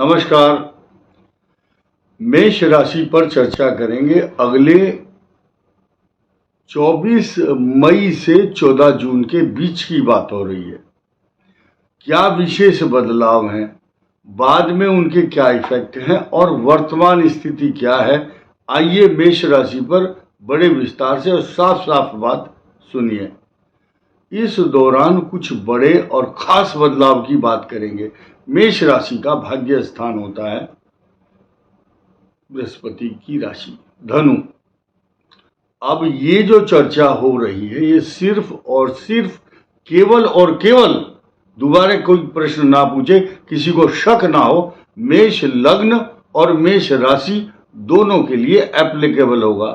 नमस्कार। मेष राशि पर चर्चा करेंगे। अगले 24 मई से 14 जून के बीच की बात हो रही है। क्या विशेष बदलाव हैं, बाद में उनके क्या इफेक्ट हैं और वर्तमान स्थिति क्या है, आइए मेष राशि पर बड़े विस्तार से और साफ साफ बात सुनिए। इस दौरान कुछ बड़े और खास बदलाव की बात करेंगे। मेष राशि का भाग्य स्थान होता है बृहस्पति की राशि धनु। अब ये जो चर्चा हो रही है ये सिर्फ और सिर्फ केवल और केवल, दोबारा कोई प्रश्न ना पूछे, किसी को शक ना हो, मेष लग्न और मेष राशि दोनों के लिए एप्लीकेबल होगा।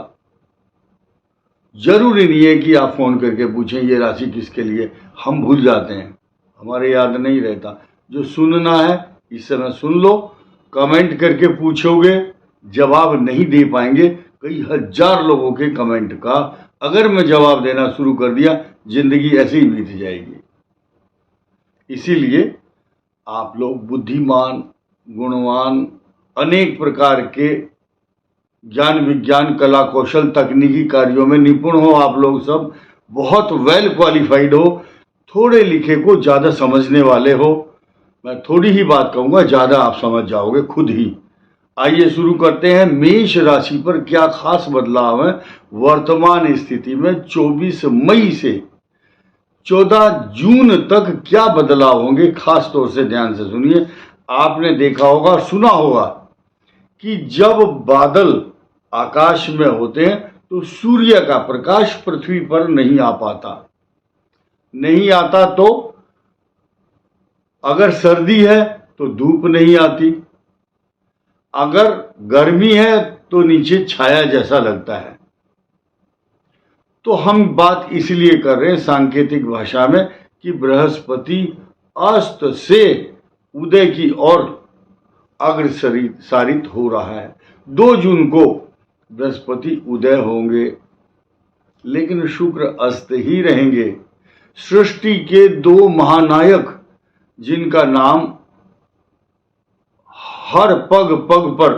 जरूरी नहीं है कि आप फोन करके पूछें ये राशि किसके लिए, हम भूल जाते हैं, हमारे याद नहीं रहता। जो सुनना है इस समय सुन लो, कमेंट करके पूछोगे, जवाब नहीं दे पाएंगे। कई हजार लोगों के कमेंट का अगर मैं जवाब देना शुरू कर दिया, जिंदगी ऐसे ही बीत जाएगी। इसीलिए आप लोग बुद्धिमान, गुणवान, अनेक प्रकार के ज्ञान विज्ञान कला कौशल तकनीकी कार्यों में निपुण हो, आप लोग सब बहुत वेल क्वालिफाइड हो, थोड़े लिखे को ज़्यादा समझने वाले हो। मैं थोड़ी ही बात कहूँगा, ज़्यादा आप समझ जाओगे खुद ही। आइए शुरू करते हैं। मेष राशि पर क्या खास बदलाव है वर्तमान स्थिति में 24 मई से 14 जून तक, क्या बदलाव होंगे, खास तौर से ध्यान से सुनिए। आपने देखा होगा, सुना होगा कि जब बादल आकाश में होते हैं तो सूर्य का प्रकाश पृथ्वी पर नहीं आ पाता, नहीं आता। तो अगर सर्दी है तो धूप नहीं आती, अगर गर्मी है तो नीचे छाया जैसा लगता है। तो हम बात इसलिए कर रहे हैं सांकेतिक भाषा में कि बृहस्पति अस्त से उदय की ओर अग्रसरित हो रहा है। 2 जून को बृहस्पति उदय होंगे, लेकिन शुक्र अस्त ही रहेंगे। सृष्टि के 2 महानायक, जिनका नाम हर पग पग पर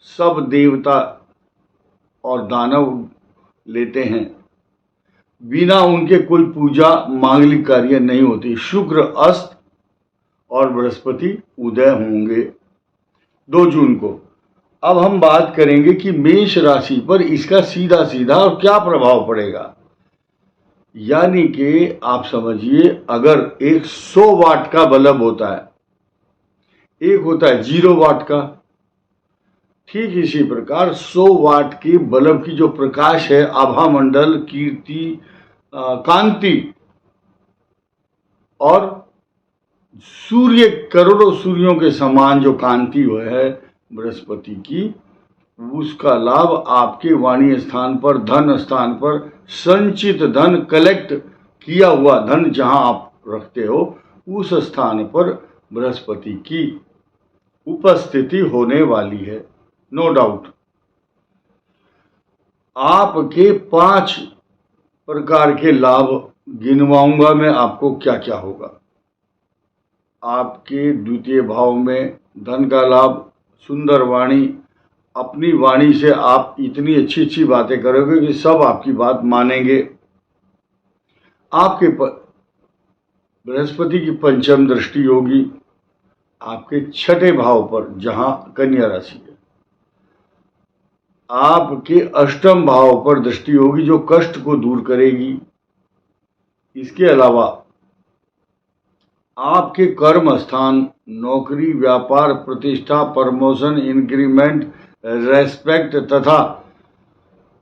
सब देवता और दानव लेते हैं, बिना उनके कोई पूजा मांगलिक कार्य नहीं होती। शुक्र अस्त और बृहस्पति उदय होंगे 2 जून को। अब हम बात करेंगे कि मेष राशि पर इसका सीधा सीधा और क्या प्रभाव पड़ेगा। यानी कि आप समझिए, अगर एक 100 वाट का बल्ब होता है, एक होता है 0 वाट का, ठीक इसी प्रकार 100 वाट के बल्ब की जो प्रकाश है, आभा मंडल, कीर्ति, कांति और सूर्य, करोड़ों सूर्यों के समान जो कांति है बृहस्पति की, उसका लाभ आपके वाणी स्थान पर, धन स्थान पर, संचित धन, कलेक्ट किया हुआ धन जहां आप रखते हो, उस स्थान पर बृहस्पति की उपस्थिति होने वाली है, नो डाउट। आपके 5 प्रकार के लाभ गिनवाऊंगा मैं आपको, क्या क्या होगा। आपके द्वितीय भाव में धन का लाभ, सुंदर वाणी, अपनी वाणी से आप इतनी अच्छी अच्छी बातें करोगे कि सब आपकी बात मानेंगे। आपके बृहस्पति की पंचम दृष्टि होगी आपके 6ठे भाव पर, जहां कन्या राशि है। आपके 8म भाव पर दृष्टि होगी जो कष्ट को दूर करेगी। इसके अलावा आपके कर्म स्थान, नौकरी, व्यापार, प्रतिष्ठा, प्रमोशन, इंक्रीमेंट, रेस्पेक्ट तथा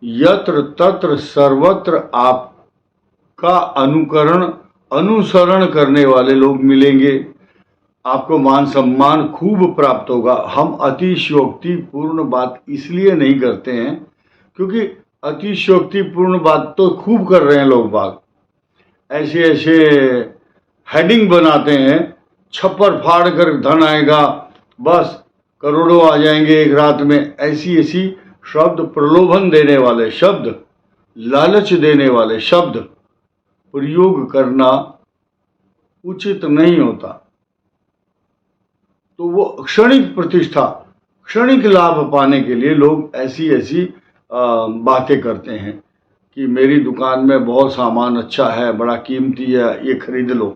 यत्र तत्र सर्वत्र आपका अनुसरण करने वाले लोग मिलेंगे। आपको मान सम्मान खूब प्राप्त होगा। हम अतिशयोक्तिपूर्ण बात इसलिए नहीं करते हैं क्योंकि अतिशयोक्तिपूर्ण बात तो खूब कर रहे हैं लोग बाग, ऐसे ऐसे हेडिंग बनाते हैं, छप्पर फाड़ कर धन आएगा, बस करोड़ों आ जाएंगे एक रात में, ऐसी ऐसी शब्द, प्रलोभन देने वाले शब्द, लालच देने वाले शब्द प्रयोग करना उचित नहीं होता। तो वो क्षणिक प्रतिष्ठा, क्षणिक लाभ पाने के लिए लोग ऐसी ऐसी बातें करते हैं कि मेरी दुकान में बहुत सामान अच्छा है, बड़ा कीमती है, ये खरीद लो।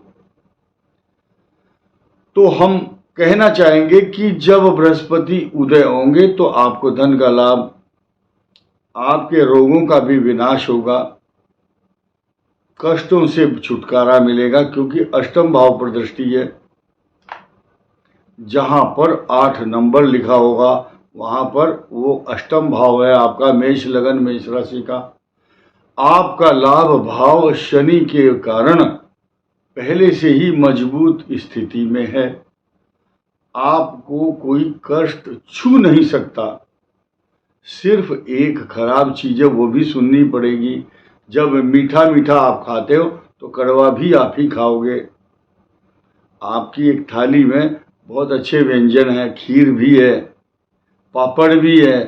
तो हम कहना चाहेंगे कि जब बृहस्पति उदय होंगे तो आपको धन का लाभ, आपके रोगों का भी विनाश होगा, कष्टों से छुटकारा मिलेगा, क्योंकि अष्टम भाव पर दृष्टि है। जहां पर 8 नंबर लिखा होगा वहां पर वो अष्टम भाव है आपका, मेष लगन मेष राशि का। आपका लाभ भाव शनि के कारण पहले से ही मजबूत स्थिति में है, आपको कोई कष्ट छू नहीं सकता। सिर्फ एक खराब चीज है, वो भी सुननी पड़ेगी। जब मीठा मीठा आप खाते हो तो कड़वा भी आप ही खाओगे। आपकी एक थाली में बहुत अच्छे व्यंजन है, खीर भी है, पापड़ भी है,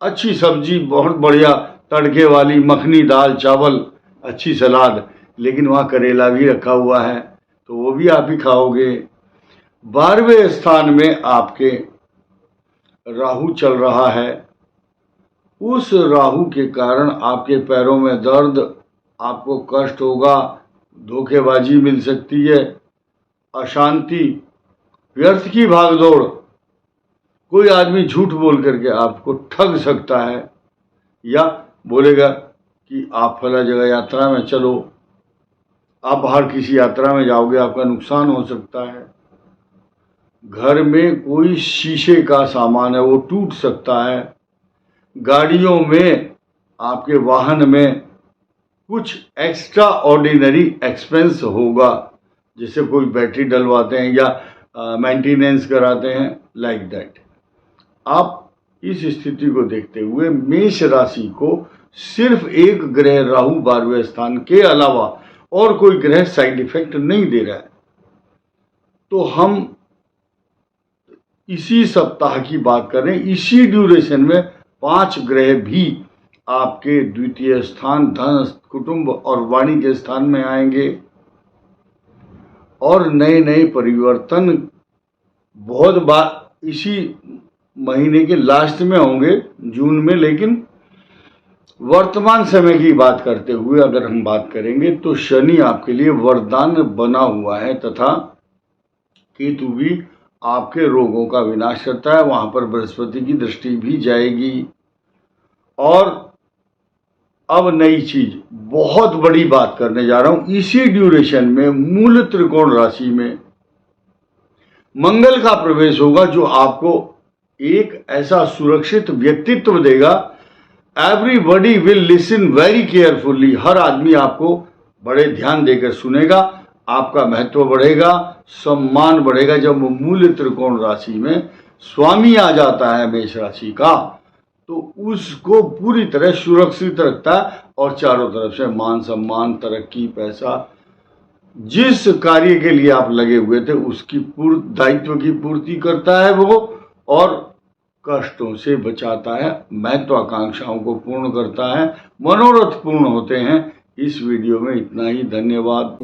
अच्छी सब्जी, बहुत बढ़िया तड़के वाली मखनी दाल चावल, अच्छी सलाद, लेकिन वहाँ करेला भी रखा हुआ है तो वो भी आप ही खाओगे। 12वें स्थान में आपके राहु चल रहा है, उस राहु के कारण आपके पैरों में दर्द, आपको कष्ट होगा, धोखेबाजी मिल सकती है, अशांति, व्यर्थ की भागदौड़, कोई आदमी झूठ बोल करके आपको ठग सकता है या बोलेगा कि आप फला जगह यात्रा में चलो, आप बाहर किसी यात्रा में जाओगे, आपका नुकसान हो सकता है। घर में कोई शीशे का सामान है वो टूट सकता है। गाड़ियों में, आपके वाहन में कुछ एक्स्ट्रा ऑर्डिनरी एक्सपेंस होगा, जैसे कोई बैटरी डलवाते हैं या मेंटेनेंस कराते हैं, लाइक दैट। आप इस स्थिति को देखते हुए मेष राशि को सिर्फ एक ग्रह राहु 12वें स्थान के अलावा और कोई ग्रह साइड इफेक्ट नहीं दे रहा है। तो हम इसी सप्ताह की बात करें, इसी ड्यूरेशन में 5 ग्रह भी आपके द्वितीय स्थान, धन, कुटुंब और वाणी के स्थान में आएंगे और नए नए परिवर्तन बहुत बार इसी महीने के लास्ट में होंगे, जून में। लेकिन वर्तमान समय की बात करते हुए अगर हम बात करेंगे तो शनि आपके लिए वरदान बना हुआ है तथा केतु भी आपके रोगों का विनाश करता है, वहां पर बृहस्पति की दृष्टि भी जाएगी। और अब नई चीज, बहुत बड़ी बात करने जा रहा हूं, इसी ड्यूरेशन में मूल त्रिकोण राशि में मंगल का प्रवेश होगा, जो आपको एक ऐसा सुरक्षित व्यक्तित्व देगा। Everybody will listen very carefully, हर आदमी आपको बड़े ध्यान देकर सुनेगा, आपका महत्व बढ़ेगा, सम्मान बढ़ेगा। जब मूल त्रिकोण राशि में स्वामी आ जाता है मेष राशि का, तो उसको पूरी तरह सुरक्षित रखता है और चारों तरफ से मान सम्मान, तरक्की, पैसा, जिस कार्य के लिए आप लगे हुए थे उसकी दायित्व की पूर्ति करता है वो, और कष्टों से बचाता है, महत्वाकांक्षाओं को पूर्ण करता है, मनोरथ पूर्ण होते हैं। इस वीडियो में इतना ही, धन्यवाद।